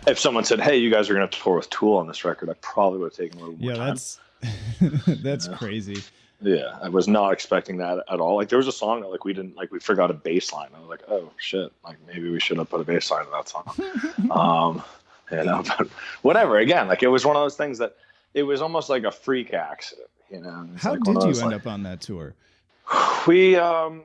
if someone said, "Hey, you guys are going to tour with Tool on this record," I probably would have taken a little more time. That's crazy. Yeah, I was not expecting that at all. Like there was a song that like we didn't like we forgot a bass line. I was like, oh shit, like maybe we should have put a bass line in that song. But whatever. Again, like it was one of those things that it was almost like a freak accident. How like did you end up on that tour? We I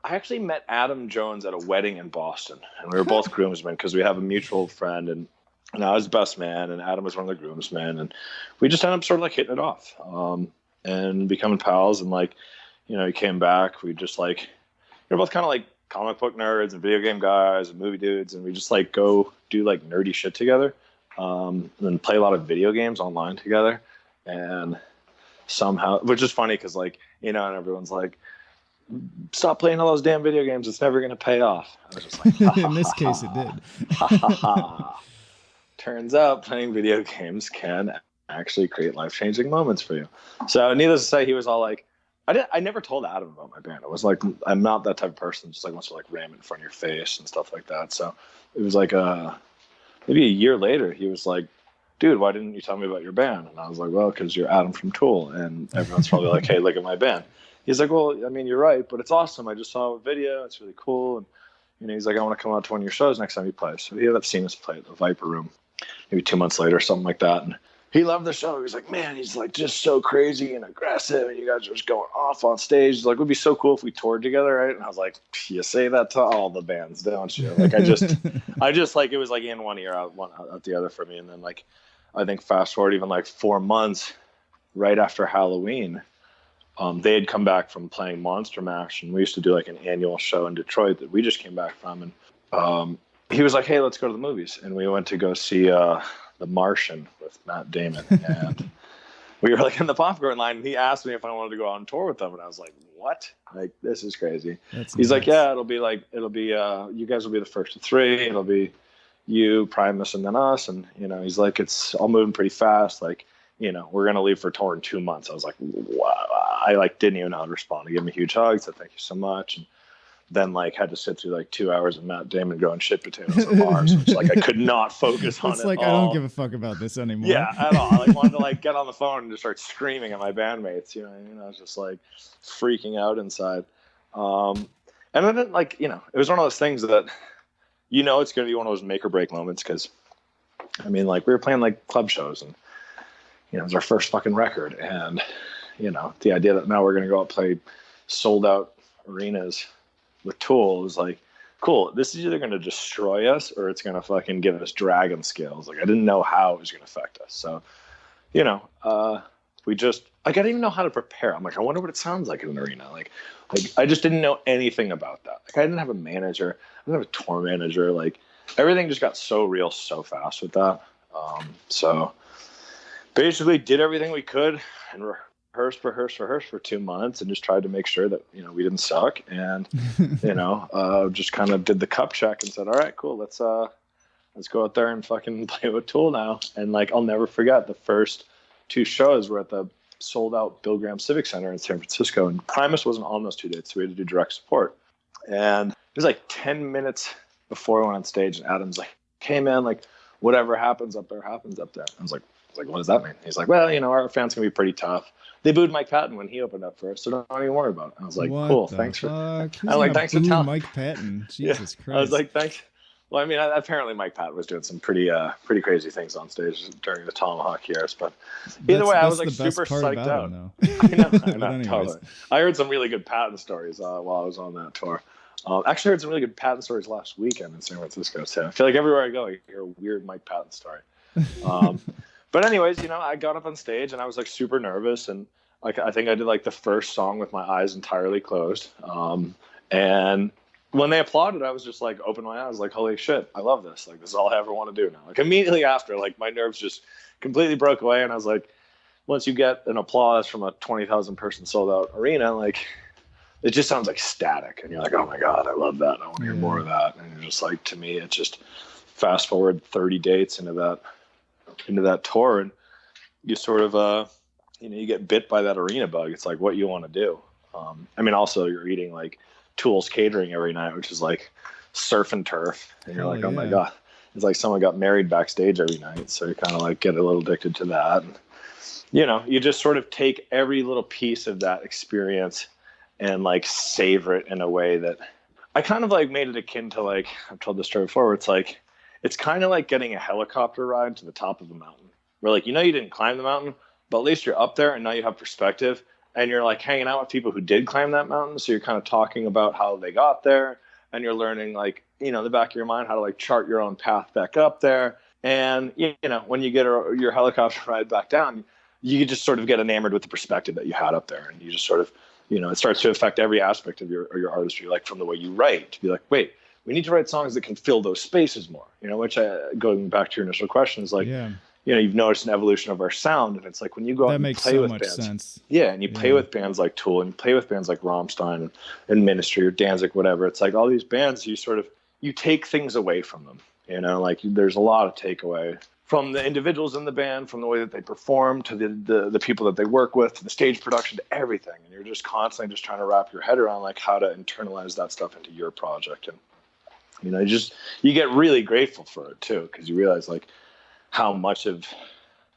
actually met Adam Jones at a wedding in Boston, and we were both groomsmen because we have a mutual friend, and I was best man, and Adam was one of the groomsmen, and we just ended up sort of like hitting it off. And becoming pals, and like, he came back. We just like, we're both kind of like comic book nerds and video game guys and movie dudes, and we just like go do like nerdy shit together, and then play a lot of video games online together. And somehow, which is funny because like, and everyone's like, stop playing all those damn video games, it's never going to pay off. I was just like, in this case it did. Turns out playing video games can actually create life-changing moments for you. So needless to say, he was all like, I never told Adam about my band. It was like, I'm not that type of person, just like wants to like ram it in front of your face and stuff like that. So it was like maybe a year later, he was like, dude, why didn't you tell me about your band? And I was like, well, because you're Adam from Tool, and everyone's probably like, hey, look at my band. He's like, well, I mean, you're right, but it's awesome. I just saw a video. It's really cool. And he's like, I want to come out to one of your shows next time you play. So he ended up seeing us play at the Viper Room maybe 2 months later, something like that. And he loved the show. He was like, man, he's like just so crazy and aggressive, and you guys are just going off on stage. He's like, it would be so cool if we toured together, right? And I was like, you say that to all the bands, don't you? Like, I just like, it was like in one ear, out the other for me. And then like, I think fast forward even like 4 months right after Halloween, they had come back from playing Monster Mash, and we used to do like an annual show in Detroit that we just came back from. And he was like, hey, let's go to the movies. And we went to go see The Martian with Matt Damon. And we were like in the popcorn line, and he asked me if I wanted to go on tour with them. And I was like, what? Like, this is crazy. He's like, yeah, it'll be you guys will be the first of three. It'll be you, Primus, and then us. And, he's like, it's all moving pretty fast. Like, we're going to leave for tour in 2 months. I was like, wow. I like didn't even know how to respond. He gave me a huge hug, said thank you so much, and then like had to sit through like 2 hours of Matt Damon going shit potatoes on Mars, which like I could not focus on. It's like, I don't give a fuck about this anymore. Yeah, at all. I like wanted to like get on the phone and just start screaming at my bandmates. I was just like freaking out inside. And then like it was one of those things that it's going to be one of those make or break moments, because I mean, like, we were playing like club shows, and it was our first fucking record, and the idea that now we're going to go out and play sold out arenas with Tool is like, cool. This is either going to destroy us or it's going to fucking give us dragon skills. Like, I didn't know how it was going to affect us. So, we just, like, I didn't even know how to prepare. I'm like, I wonder what it sounds like in an arena. Like I just didn't know anything about that. Like, I didn't have a manager. I didn't have a tour manager. Like, everything just got so real so fast with that. So basically did everything we could and rehearsed for 2 months, and just tried to make sure that we didn't suck, and just kind of did the cup check and said, all right, cool, let's go out there and fucking play with Tool now. And like, I'll never forget, the first 2 shows were at the sold out Bill Graham Civic Center in San Francisco, and Primus wasn't on those 2 dates, so we had to do direct support. And it was like 10 minutes before I went on stage, and Adam's like, hey man, like, whatever happens up there happens up there. I was like, what does that mean? He's like, well, our fans can be pretty tough. They booed Mike Patton when he opened up for us, so don't even worry about it. I was like, cool, thanks for thanks for telling Mike Patton. Jesus Christ. I was like, thanks. Well, I mean, apparently Mike Patton was doing some pretty crazy things on stage during the Tomahawk years, but either way, I was like super psyched out. I know, totally. I heard some really good Patton stories while I was on that tour. Actually, I heard some really good Patton stories last weekend in San Francisco too. I feel like everywhere I go, I hear a weird Mike Patton story. But anyways, I got up on stage and I was like super nervous, and like I think I did like the first song with my eyes entirely closed. And when they applauded, I was just like, open my eyes, like, holy shit, I love this. Like, this is all I ever want to do now. Like, immediately after, like, my nerves just completely broke away, and I was like, once you get an applause from a 20,000 person sold out arena, like, it just sounds like static, and you're like, oh my god, I love that. I want to hear more of that. And you're just like, to me, it's just fast forward 30 dates into that tour, and you sort of you get bit by that arena bug. It's like what you want to do. I mean, also you're eating like Tool's catering every night, which is like surf and turf, and you're like, oh my god, it's like someone got married backstage every night. So you kind of like get a little addicted to that. And, you know, you just sort of take every little piece of that experience and like savor it in a way that I kind of like made it akin to, like, I've told this story before, where it's like, it's kind of like getting a helicopter ride to the top of a mountain where, like, you know, you didn't climb the mountain, but at least you're up there and now you have perspective and you're like hanging out with people who did climb that mountain. So you're kind of talking about how they got there and you're learning, like, you know, in the back of your mind, how to like chart your own path back up there. And, you know, when you get your helicopter ride back down, you just sort of get enamored with the perspective that you had up there. And you just sort of, you know, it starts to affect every aspect of your artistry, like from the way you write, to be like, wait, we need to write songs that can fill those spaces more, you know, which going back to your initial question is like, you know, you've noticed an evolution of our sound. And it's like when you go out and play with bands. Sense. Yeah. And you play with bands like Tool and you play with bands like Rammstein and Ministry or Danzig, whatever. It's like all these bands, you take things away from them, you know, like there's a lot of takeaway from the individuals in the band, from the way that they perform to the people that they work with, to the stage production, to everything. And you're just constantly just trying to wrap your head around like how to internalize that stuff into your project. And, you know, you get really grateful for it too, because you realize like how much of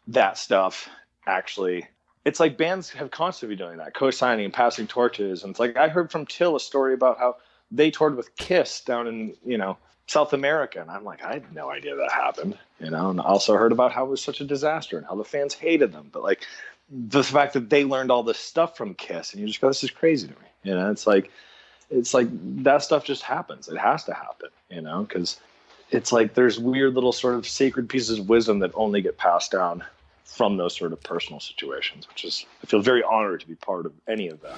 that stuff actually, it's like bands have constantly been doing that, co-signing and passing torches. And it's like, I heard from Till a story about how they toured with Kiss down in, you know, South America. And I'm like, I had no idea that happened, you know, and I also heard about how it was such a disaster and how the fans hated them. But like the fact that they learned all this stuff from Kiss, and you just go, this is crazy to me. You know, it's like that stuff just happens. It has to happen, you know, because it's like there's weird little sort of sacred pieces of wisdom that only get passed down from those sort of personal situations, which is, I feel very honored to be part of any of that.